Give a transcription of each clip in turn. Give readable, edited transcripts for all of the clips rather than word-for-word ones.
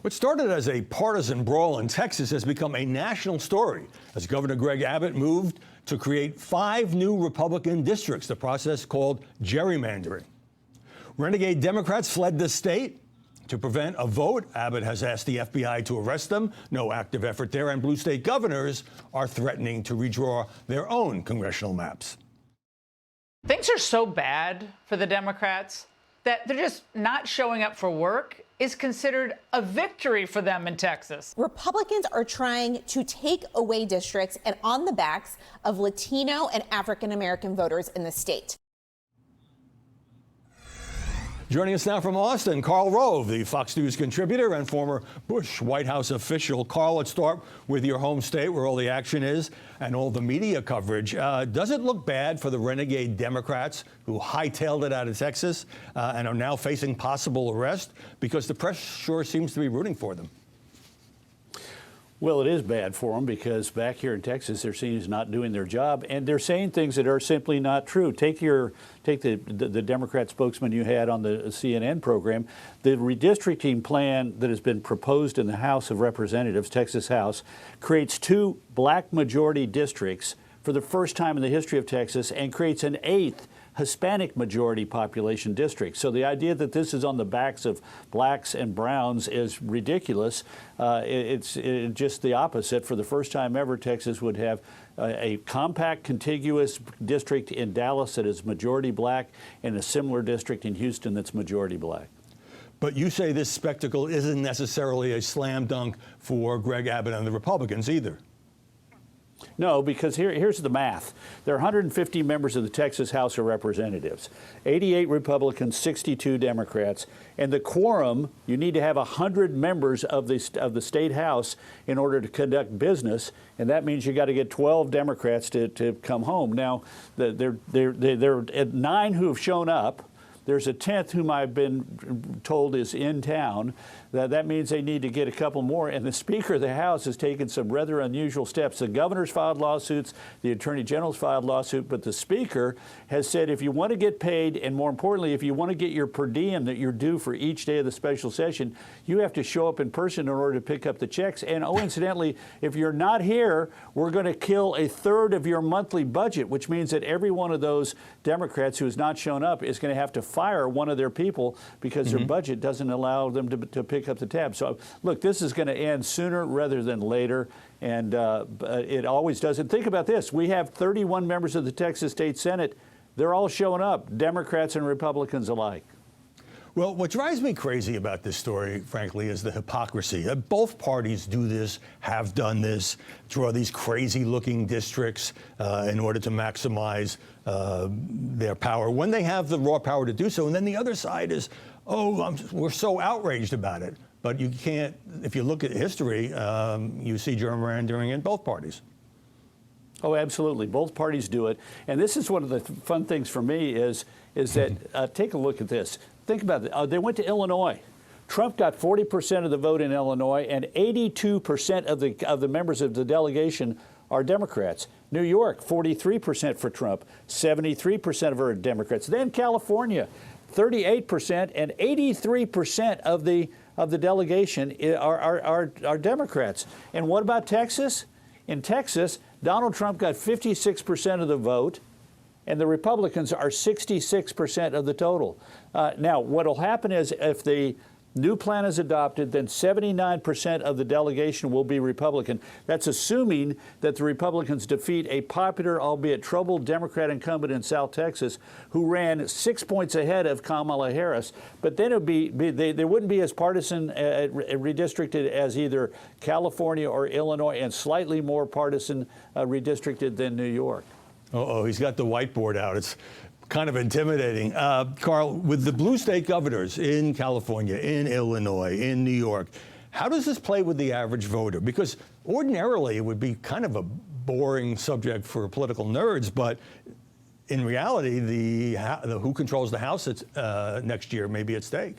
What started as a partisan brawl in Texas has become a national story as Governor Greg Abbott moved to create 5 new Republican districts, the process called gerrymandering. Renegade Democrats fled the state to prevent a vote. Abbott has asked the FBI to arrest them. No active effort there. And blue state governors are threatening to redraw their own congressional maps. Things are so bad for the Democrats that they're just not showing up for work is considered a victory for them in Texas. Republicans are trying to take away districts and on the backs of Latino and African American voters in the state. Joining us now from Austin, Karl Rove, the Fox News contributor and former Bush White House official. Karl, let's start with your home state where all the action is and all the media coverage. Does it look bad for the renegade Democrats who hightailed it out of Texas and are now facing possible arrest? Because the press sure seems to be rooting for them. Well, it is bad for them because back here in Texas, they're seen as not doing their job, and they're saying things that are simply not true. Take the Democrat spokesman you had on the CNN program. The redistricting plan that has been proposed in the House of Representatives, Texas House, creates 2 black majority districts for the first time in the history of Texas and creates an 8th Hispanic majority population district. So the idea that this is on the backs of blacks and browns is ridiculous. It's just the opposite. For the first time ever, Texas would have a compact, contiguous district in Dallas that is majority black and a similar district in Houston that's majority black. But you say this spectacle isn't necessarily a slam dunk for Greg Abbott and the Republicans either. No, because here's the math. There are 150 members of the Texas House of Representatives, 88 Republicans, 62 Democrats, and the quorum, you need to have 100 members of the state House in order to conduct business, and that means you got to get 12 Democrats to come home. Now, there are 9 who have shown up. There's a 10th whom I've been told is in town. That means they need to get a couple more. And the Speaker of the House has taken some rather unusual steps. The governor's filed lawsuits, the Attorney General's filed lawsuit, but the Speaker has said if you want to get paid, and more importantly, if you want to get your per diem that you're due for each day of the special session, you have to show up in person in order to pick up the checks. And oh, incidentally, if you're not here, we're going to kill 1/3 of your monthly budget, which means that every one of those Democrats who has not shown up is going to have to fire one of their people because their budget doesn't allow them to pick up the tab. So, look, this is going to end sooner rather than later, and it always does. And think about this. We have 31 members of the Texas State Senate. They're all showing up, Democrats and Republicans alike. Well, what drives me crazy about this story, frankly, is the hypocrisy. Both parties do this, have done this, draw these crazy-looking districts in order to maximize their power when they have the raw power to do so. And then the other side is, oh, we're so outraged about it. But you can't, if you look at history, you see gerrymandering in both parties. Oh, absolutely. Both parties do it. And this is one of the fun things for me is that, take a look at this. Think about it. They went to Illinois. Trump got 40% of the vote in Illinois, and 82% of the members of the delegation are Democrats. New York, 43% for Trump, 73% of her Democrats. Then California, 38%, and 83% of the delegation are Democrats. And what about Texas? In Texas, Donald Trump got 56% of the vote, and the Republicans are 66% of the total. Now, what will happen is if the new plan is adopted, then 79% of the delegation will be Republican. That's assuming that the Republicans defeat a popular, albeit troubled, Democrat incumbent in South Texas who ran 6 points ahead of Kamala Harris. But then they wouldn't be as partisan redistricted as either California or Illinois, and slightly more partisan redistricted than New York. Uh-oh, he's got the whiteboard out. It's kind of intimidating. Karl, with the blue state governors in California, in Illinois, in New York, how does this play with the average voter? Because ordinarily it would be kind of a boring subject for political nerds, but in reality, the who controls the House next year may be at stake.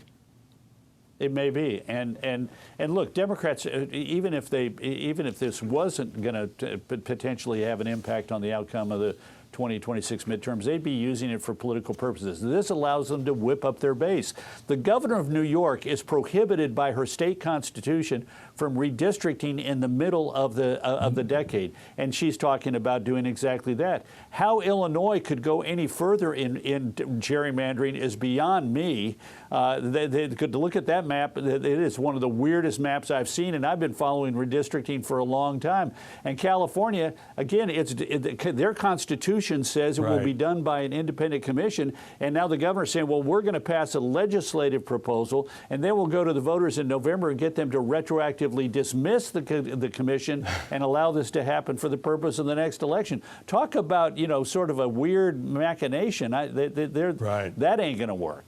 It may be, and look, Democrats, even if this wasn't going to potentially have an impact on the outcome of the 2026 midterms. They'd be using it for political purposes. This allows them to whip up their base. The governor of New York is prohibited by her state constitution from redistricting in the middle of the decade, and she's talking about doing exactly that. How Illinois could go any further in gerrymandering is beyond me. They could look at that map. It is one of the weirdest maps I've seen, and I've been following redistricting for a long time. And California, again, their constitution says it will be done by an independent commission, and now the governor's saying, well, we're going to pass a legislative proposal, and then we'll go to the voters in November and get them to retroactively dismiss the commission and allow this to happen for the purpose of the next election. Talk about, sort of a weird machination. That ain't going to work.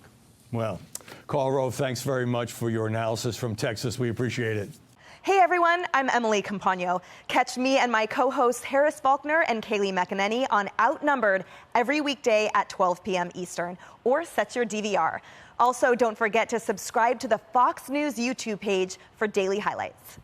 Well, Karl Rove, thanks very much for your analysis from Texas. We appreciate it. Hey everyone, I'm Emily Campagno. Catch me and my co-hosts Harris Faulkner and Kaylee McEnany on Outnumbered every weekday at 12 p.m. Eastern, or set your DVR. Also, don't forget to subscribe to the Fox News YouTube page for daily highlights.